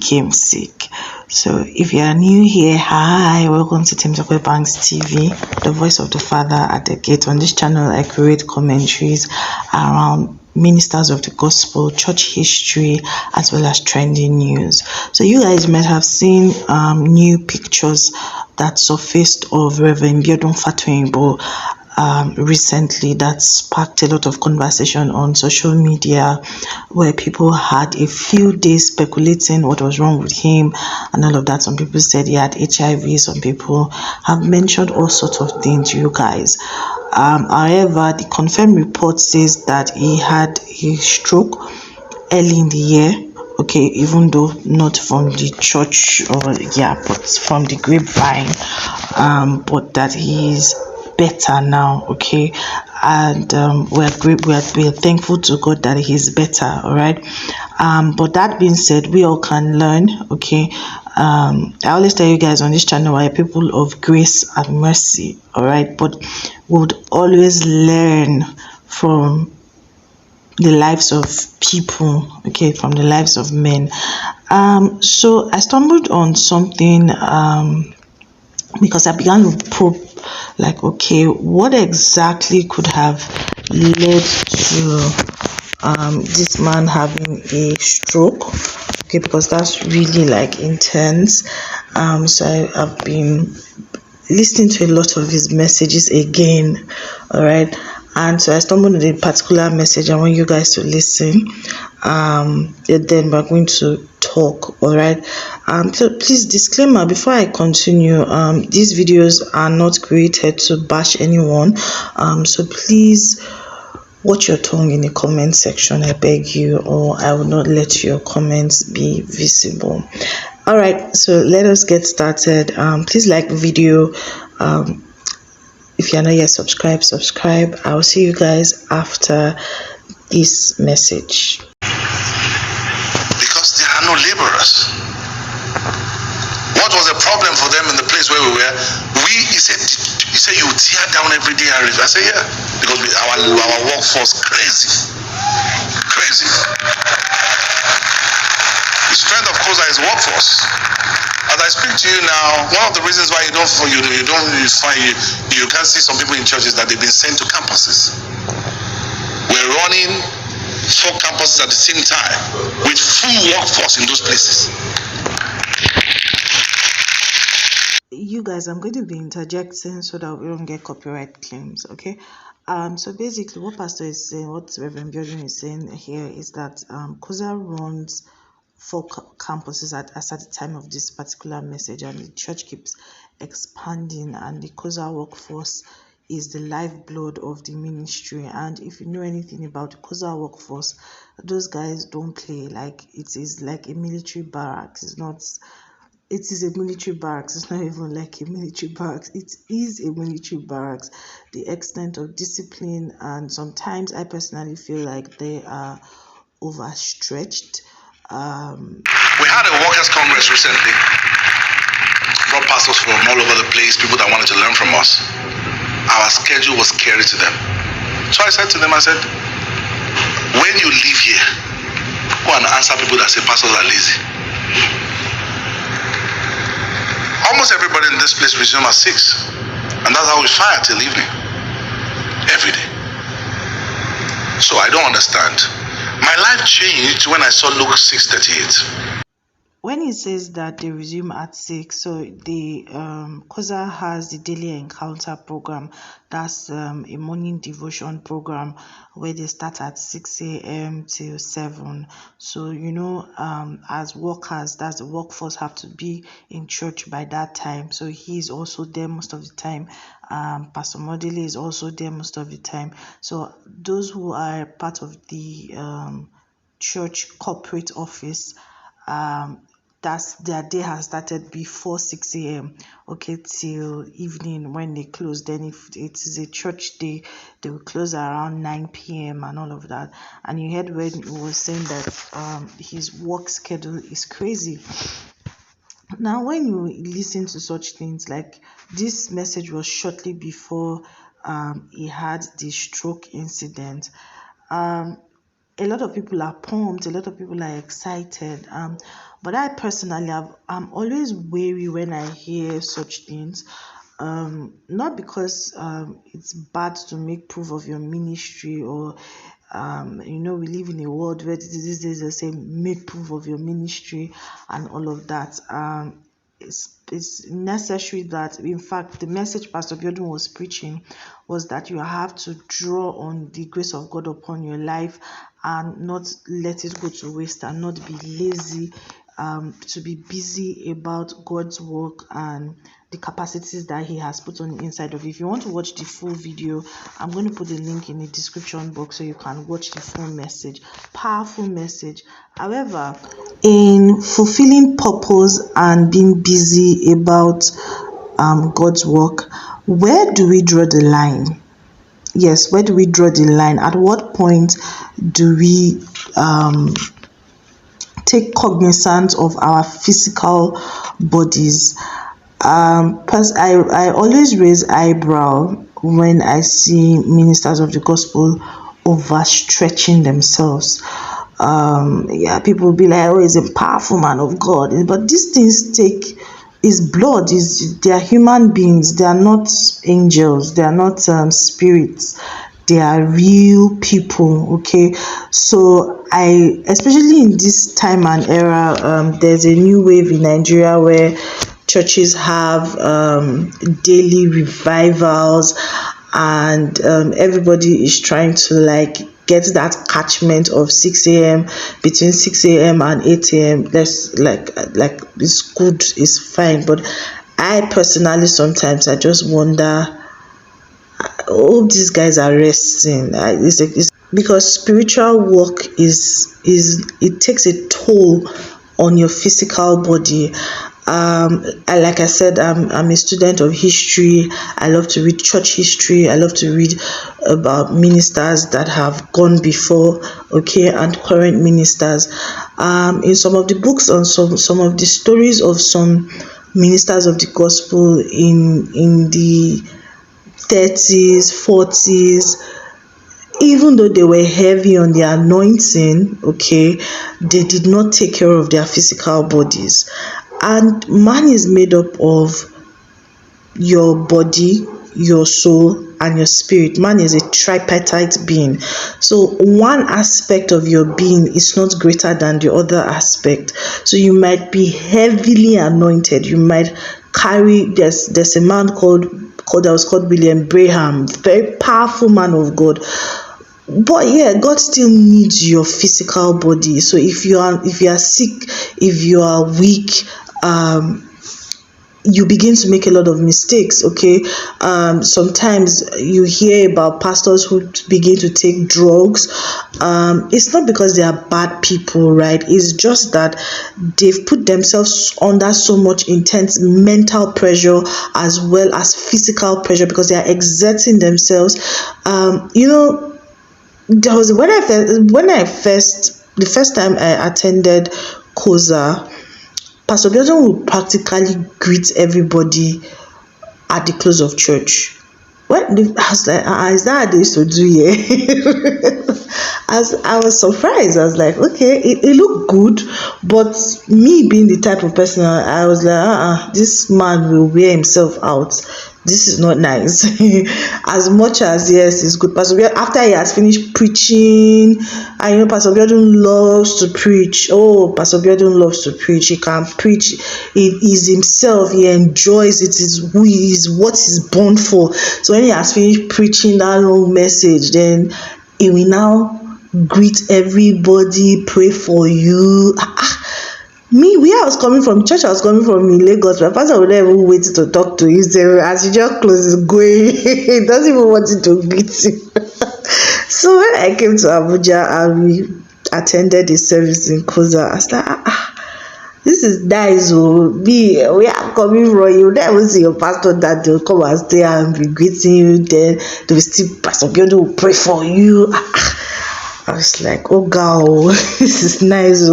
became sick. So if you are new here, hi, welcome to Temitope Banks TV, the voice of the Father at the gate. On this channel, I create commentaries around ministers of the gospel, church history, as well as trending news. So you guys might have seen new pictures that surfaced of Reverend Biodun Fatonyibo recently, that sparked a lot of conversation on social media, where people had a few days speculating what was wrong with him and all of that. Some people said he had HIV, some people have mentioned all sorts of things, you guys. However, the confirmed report says that he had a stroke early in the year, okay, even though not from the church but from the grapevine, but that he is better now, okay, and we're thankful to God that he's better, all right. But that being said, we all can learn, okay. I always tell you guys on this channel, we're people of grace and mercy, all right, but would always learn from the lives of people, okay, from the lives of men. So I stumbled on something because I began to probe, like, okay, what exactly could have led to this man having a stroke, okay, because that's really like intense. So I've been listening to a lot of his messages again, all right, and so I stumbled on a particular message. I want you guys to listen, and then we're going to talk, all right. So please, disclaimer before I continue, these videos are not created to bash anyone, so please watch your tongue in the comment section, I beg you, or I will not let your comments be visible. All right, so let us get started. Please like the video. If you're not yet subscribe. I'll see you guys after this message. Because there are no laborers. What was the problem for them in the place where we were? He said you tear down every day. I said, yeah, because our workforce crazy. The strength of COZA'S is workforce. As I speak to you now, one of the reasons why you can't see some people in churches that they've been sent to campuses. We're running 4 campuses at the same time with full workforce in those places. You guys, I'm going to be interjecting so that we don't get copyright claims, okay. So basically what Pastor is saying, what Reverend Biodun is saying here is that COZA runs 4 campuses as at the time of this particular message, and the church keeps expanding, and the COZA workforce is the lifeblood of the ministry. And if you know anything about the COZA workforce, those guys don't play. Like, it is like a military barracks. It is a military barracks. It's not even like a military barracks. It is a military barracks. The extent of discipline, and sometimes I personally feel like they are overstretched. We had a workers' congress recently. Brought pastors from all over the place, people that wanted to learn from us. Our schedule was scary to them. So I said to them, when you leave here, go and answer people that say pastors are lazy. Almost everybody in this place resume at 6. And that's how we fire till evening. Every day. So I don't understand. My life changed when I saw Luke 6:38. When he says that they resume at 6, so the COZA has the daily encounter program. That's a morning devotion program where they start at 6 a.m. till 7. So as workers, that's the workforce, have to be in church by that time. So he's also there most of the time. Pastor Modele is also there most of the time. So those who are part of the church corporate office, that's their day has started before 6 a.m. okay, till evening when they close. Then if it is a church day, they will close around 9 p.m. and all of that. And you heard when he was saying that his work schedule is crazy. Now when you listen to such things, like this message was shortly before he had the stroke incident. a lot of people are pumped, a lot of people are excited. But I personally I'm always wary when I hear such things. Not because it's bad to make proof of your ministry, or we live in a world where these days they say make proof of your ministry and all of that. It's necessary that, in fact, the message Pastor Biodun was preaching was that you have to draw on the grace of God upon your life and not let it go to waste, and not be lazy, to be busy about God's work and the capacities that He has put on the inside of you. If you want to watch the full video, I'm going to put the link in the description box so you can watch the full message. Powerful message. However, in fulfilling purpose and being busy about God's work, where do we draw the line? Yes, where do we draw the line? At what point do we take cognizance of our physical bodies? I always raise eyebrow when I see ministers of the gospel overstretching themselves. People will be like, oh, he's a powerful man of God, but these things take is blood. They are human beings. They are not angels. They are not spirits. They are real people. Okay, so especially in this time and era, there's a new wave in Nigeria where churches have daily revivals, and everybody is trying to get that catchment of 6 a.m. between 6 a.m. and 8 a.m. That's like it's good, it's fine. But I personally sometimes I just wonder, hope these guys are resting. It's because spiritual work it takes a toll on your physical body. Like I said, I'm a student of history. I love to read church history. I love to read about ministers that have gone before, okay, and current ministers. In some of the books, on some of the stories of some ministers of the gospel in the 30s, 40s, even though they were heavy on the anointing, okay, they did not take care of their physical bodies. And man is made up of your body, your soul, and your spirit. Man is a tripartite being. So one aspect of your being is not greater than the other aspect. So you might be heavily anointed. You might carry, there's a man called William Braham, very powerful man of God. But yeah, God still needs your physical body. So if you are sick, if you are weak, you begin to make a lot of mistakes, okay? Sometimes you hear about pastors who begin to take drugs. It's not because they are bad people, right? It's just that they've put themselves under so much intense mental pressure as well as physical pressure, because they are exerting themselves. There was the first time I attended COZA, Pastor Biodun would practically greet everybody at the close of church. I was like, is that how they used to do here? I was surprised. I was like, okay, it looked good, but me being the type of person, I was like, this man will wear himself out. This is not nice. As much as, yes, it's good. Pastor Biodun, after he has finished preaching, and Pastor Biodun loves to preach. Oh, Pastor Biodun loves to preach. He can preach. It is himself. He enjoys it. Is who he is, what he's born for. So when he has finished preaching that long message, then he will now greet everybody, pray for you. Me, where I was coming from, church I was coming from in Lagos, my pastor would not even wait to talk to you. As he just closes going, he doesn't even want you to greet him. So when I came to Abuja and we attended the service in COZA'S, I was like, this is nice. We are coming from you. Never see your pastor that they'll come and stay and be greeting you. Then they will still, Pastor Biodun will pray for you. I was like, oh God, this is nice.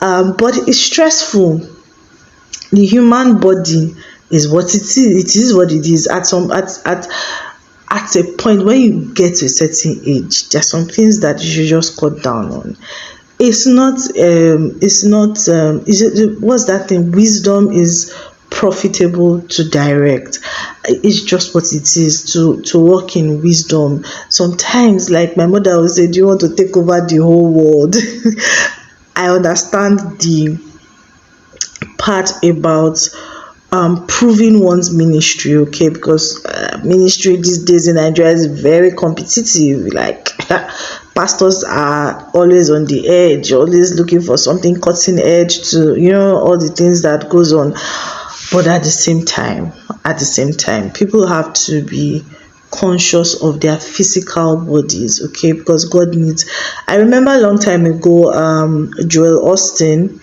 But it's stressful. The human body is what it is. It is what it is. at a point when you get to a certain age, there are some things that you should just cut down on. It's not what's that thing? Wisdom is profitable to direct. It's just what it is to walk in wisdom. Sometimes, like my mother would say, do you want to take over the whole world? I understand the part about proving one's ministry, okay, because ministry these days in Nigeria is very competitive. Like pastors are always on the edge, always looking for something cutting edge to, all the things that goes on. But at the same time, people have to be conscious of their physical bodies, okay, because God needs. I remember a long time ago, Joel Austin,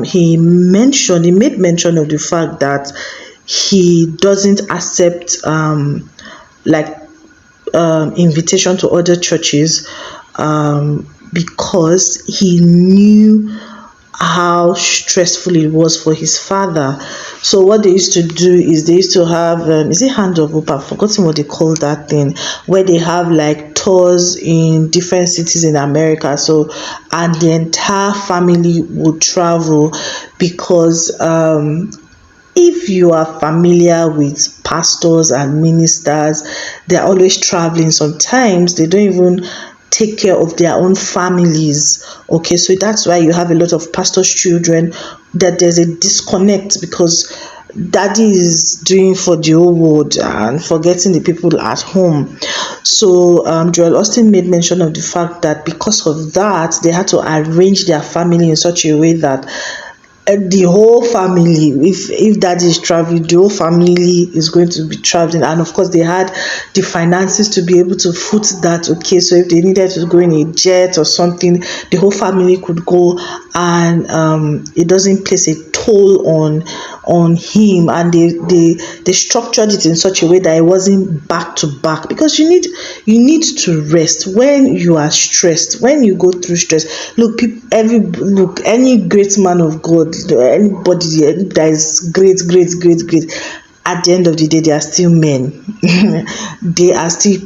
he made mention of the fact that he doesn't accept invitation to other churches because he knew how stressful it was for his father. So what they used to do is they used to have is it hand of hope? I've forgotten what they call that thing, where they have like tours in different cities in America. So and the entire family would travel because if you are familiar with pastors and ministers, they're always traveling. Sometimes they don't even take care of their own families, okay, so that's why you have a lot of pastors' children that there's a disconnect because daddy is doing for the whole world and forgetting the people at home. So Joel Austin made mention of the fact that because of that they had to arrange their family in such a way that the whole family, if daddy is traveling, the whole family is going to be traveling, and of course they had the finances to be able to foot that, okay, so if they needed to go in a jet or something, the whole family could go, and it doesn't place a toll on him, and they structured it in such a way that it wasn't back to back, because you need to rest when you are stressed, when you go through stress. Look, any great man of God, anybody that is great, at the end of the day, they are still men. They are still,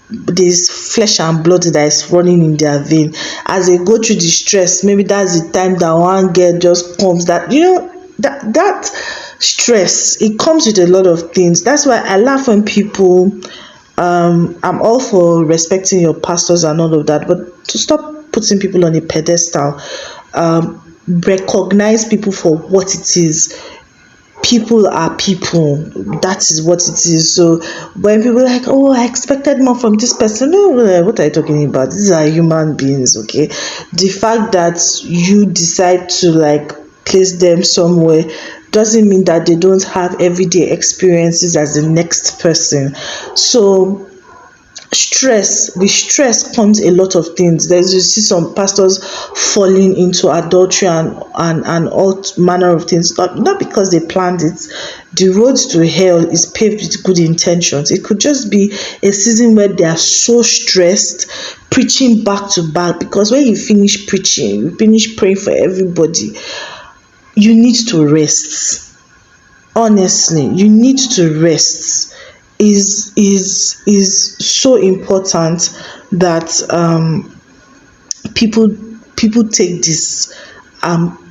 there's flesh and blood that is running in their vein. As they go through the stress, maybe that's the time that one girl just comes, that that stress, it comes with a lot of things. That's why I laugh when people I'm all for respecting your pastors and all of that, but to stop putting people on a pedestal. Recognize people for what it is. People are people. That is what it is. So when people are like, oh, I expected more from this person, no, what are you talking about? These are human beings, okay? The fact that you decide to place them somewhere doesn't mean that they don't have everyday experiences as the next person. So with stress comes a lot of things. You see some pastors falling into adultery and all manner of things, not because they planned it. The road to hell is paved with good intentions. It could just be a season where they are so stressed, preaching back to back, because when you finish preaching, you finish praying for everybody, you need to rest. Honestly, you need to rest. Is so important that people take this,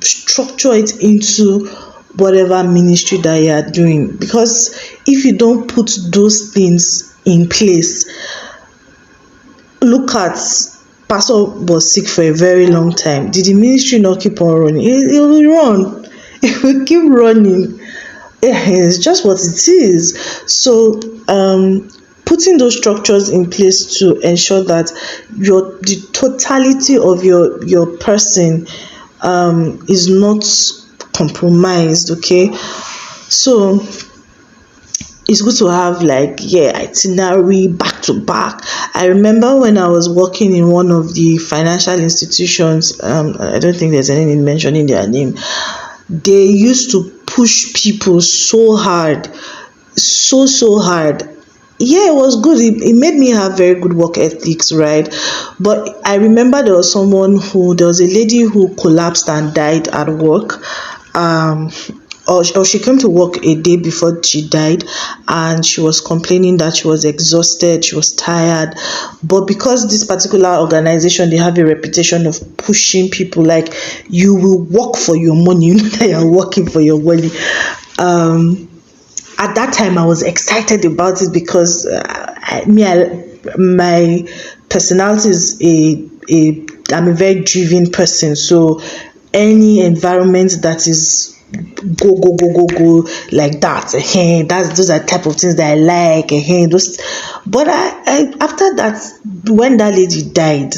structure it into whatever ministry that you are doing, because if you don't put those things in place, look at pastor was sick for a very long time. Did the ministry not keep on running? It will run. It will keep running. It's just what it is. So putting those structures in place to ensure that the totality of your person is not compromised, okay? So it's good to have itinerary back to back. I remember when I was working in one of the financial institutions, I don't think there's any need mentioning their name. They used to push people so hard, so hard. Yeah, it was good. It made me have very good work ethics, right? But I remember there was a lady who collapsed and died at work. or she came to work a day before she died, and she was complaining that she was exhausted, she was tired. But because this particular organization, they have a reputation of pushing people, like, you will work for your money, you know that you're working for your money. At that time I was excited about it because my personality is I'm a very driven person. So any environment that is go go go go go like that, those are type of things that I like, those. But I after that, when that lady died,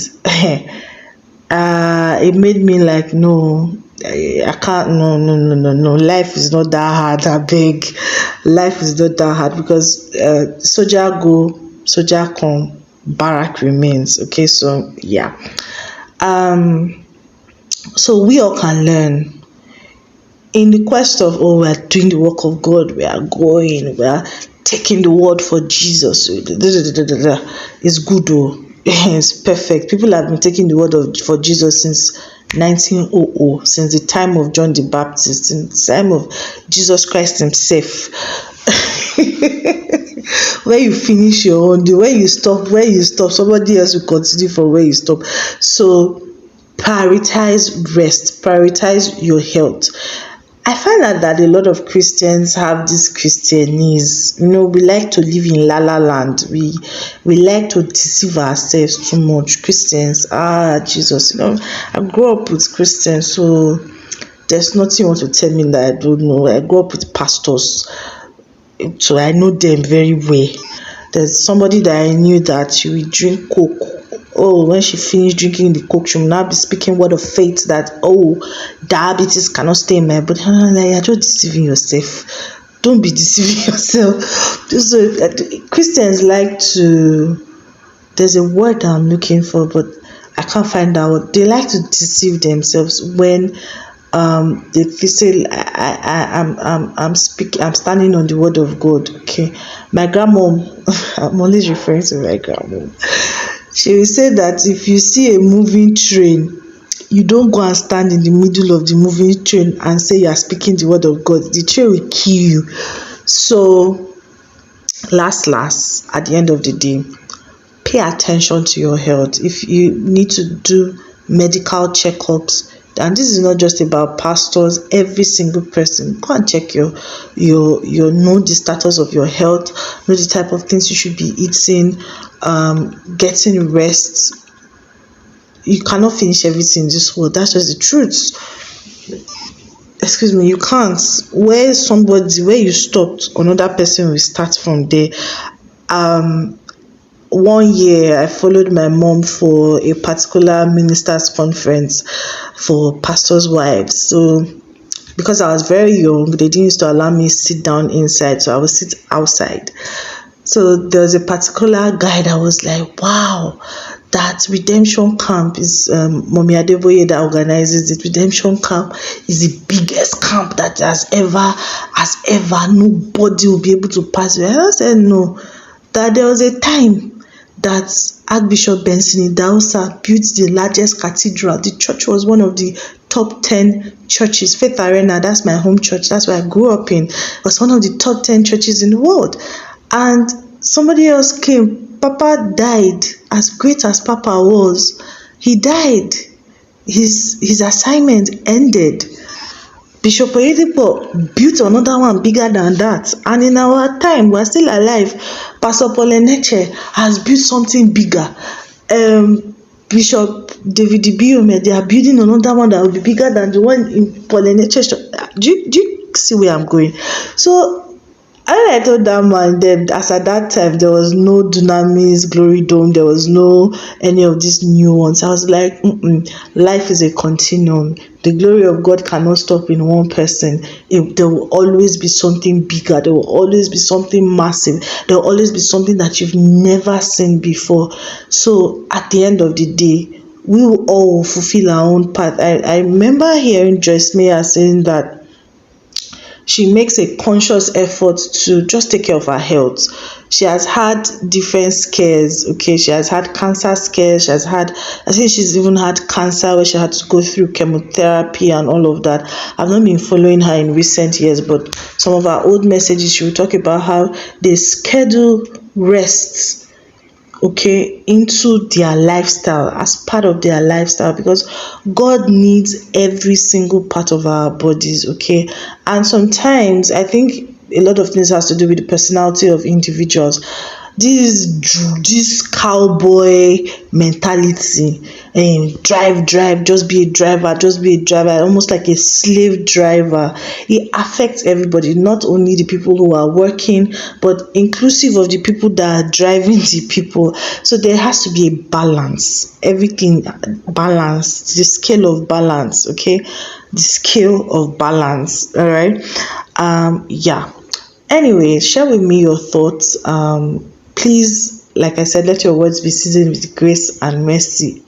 it made me like, no, I can't. No, no, no, no, no. Life is not that hard. I beg. Life is not that hard because soldier go, soldier come, barrack remains. Okay, so yeah. So we all can learn in the quest of, oh, we are doing the work of God. We are going. We are taking the word for Jesus. It's good though. It's perfect. People have been taking the word for Jesus since 1900, since the time of John the Baptist, since the time of Jesus Christ himself. Where you finish your own, where you stop, somebody else will continue from where you stop. So prioritize rest, prioritize your health. I find out that a lot of Christians have this Christianese. We like to live in la la land. We like to deceive ourselves too much. Christians, Jesus. I grew up with Christians, so there's nothing you want to tell me that I don't know. I grew up with pastors, so I know them very well. There's somebody that I knew that she would drink Coke. Oh, when she finished drinking the Coke, she will now be speaking word of faith that, oh, diabetes cannot stay in my body. You're just deceiving yourself. Don't be deceiving yourself. So, Christians like to, there's a word I'm looking for, but I can't find out. They like to deceive themselves when they say, I'm standing on the word of God. Okay, my grandmom, I'm always referring to my grandmom. She will say that if you see a moving train, you don't go and stand in the middle of the moving train and say you are speaking the word of God. The train will kill you. So last, at the end of the day, pay attention to your health. If you need to do medical checkups, and this is not just about pastors, every single person, go and check your know the status of your health, know the type of things you should be eating, getting rest. You cannot finish everything in this world. That's just the truth. Excuse me, you can't. Where you stopped, another person will start from there. 1 year I followed my mom for a particular ministers conference for pastors' wives. So because I was very young, they didn't used to allow me to sit down inside, so I would sit outside. So there was a particular guy that was like, wow, that redemption camp is Mommy Adeboye that organizes it. Redemption camp is the biggest camp that has ever nobody will be able to pass. And I said no, that there was a time that Archbishop Benson Idahosa built the largest cathedral. The church was one of the top 10 churches. Faith Arena, that's my home church, that's where I grew up in. It was one of the top 10 churches in the world. And somebody else came. Papa died. As great as Papa was, he died. His assignment ended. Bishop Oyedepo built another one bigger than that. And in our time, we're still alive. Pastor Paul Eneche has built something bigger. Bishop David Ibiome, they are building another one that will be bigger than the one in Paul Eneche. Do you see where I'm going? So, I told that man, then as at that time there was no Dunamis, Glory Dome, there was no any of these new ones. I was like, life is a continuum. The glory of God cannot stop in one person. There will always be something bigger. There will always be something massive. There will always be something that you've never seen before. So at the end of the day, we will all fulfill our own path. I remember hearing Joyce Meyer saying that she makes a conscious effort to just take care of her health. She has had different scares, okay? She has had cancer scares. She has had, I think she's even had cancer where she had to go through chemotherapy and all of that. I've not been following her in recent years, but some of her old messages, she will talk about how they schedule rests, okay, into their lifestyle, as part of their lifestyle, because God needs every single part of our bodies, okay? And sometimes I think a lot of things has to do with the personality of individuals. This cowboy mentality, and drive, just be a driver, almost like a slave driver. It affects everybody, not only the people who are working, but inclusive of the people that are driving the people. So there has to be a balance, everything balance, the scale of balance, okay? The scale of balance. All right. Yeah, anyway, share with me your thoughts. Please, like I said, let your words be seasoned with grace and mercy.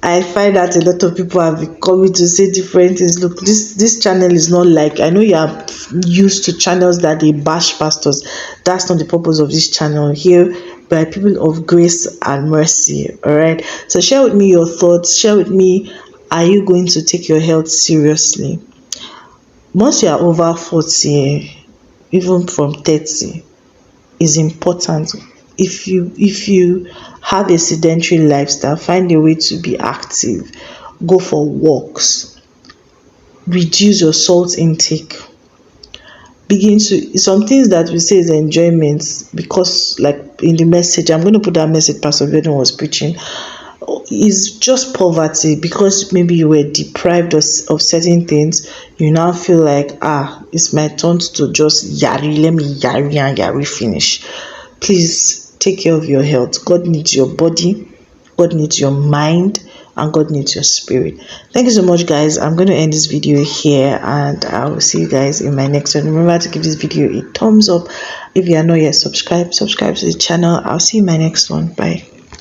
I find that a lot of people have been coming to say different things. Look, this channel is not like, I know you are used to channels that they bash pastors. That's not the purpose of this channel. Here by people of grace and mercy. All right. So share with me your thoughts. Share with me, are you going to take your health seriously? Once you are over 40, even from 30, is important. If you have a sedentary lifestyle, find a way to be active. Go for walks. Reduce your salt intake. Begin to, some things that we say is enjoyment, because like in the message, I'm going to put that message Pastor Biodun was preaching, is just poverty, because maybe you were deprived of certain things. You now feel like, it's my turn to just yari, let me yari and yari finish. Please take care of your health. God needs your body, God needs your mind, and God needs your spirit. Thank you so much, guys. I'm going to end this video here, and I will see you guys in my next one. Remember to give this video a thumbs up. If you are not yet subscribed to the channel. I'll see you in my next one. Bye.